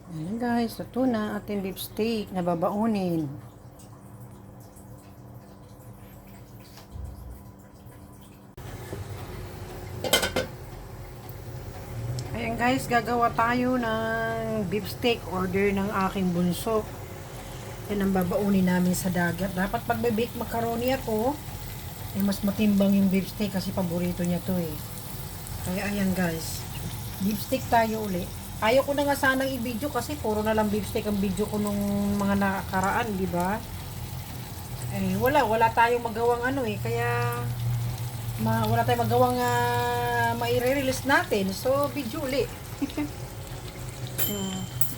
Ayan guys, ito na ating beef steak na babaunin. Ayan guys, gagawa tayo ng beef steak. Order ng aking bunso. Yan ang babaunin namin sa dagat. Dapat pag bake macaroni ako, mas matimbang yung beef steak kasi paborito niya to eh. Kaya ayan guys, beef steak tayo uli. Ayaw ko na nga sanang i-video kasi puro na lang beef steak ang video ko nung mga nakaraan, di ba? Wala tayong magawang kaya wala tayong magawang mai-release natin. So, video uli.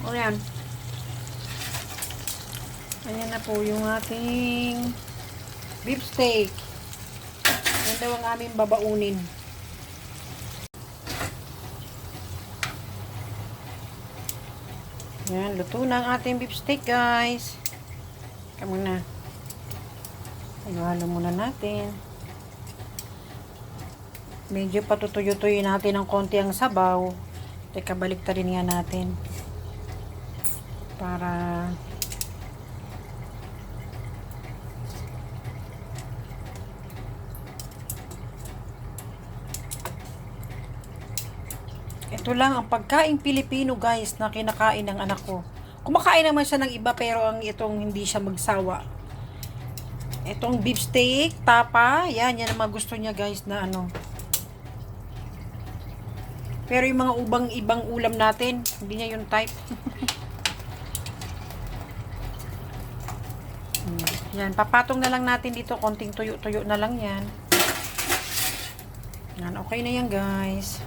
O yan. Ayan na po yung ating beef steak. Yan daw ang aming babaunin. Yan, luto na ang ating beef steak guys. Kamu na. Halo muna natin. Medyo patutuyo-tuyo natin ng konti ang sabaw. Teka, baliktarin nga natin. Para ito lang ang pagkain Pilipino guys na kinakain ng anak ko. Kumakain naman siya ng iba pero ang itong hindi siya magsawa. Itong beef steak, tapa, yan ang mga gusto niya guys na Pero yung mga ibang ulam natin, hindi niya yung type. Yan, papatong na lang natin dito, konting tuyo-tuyo na lang yan. Yan, okay na yan guys.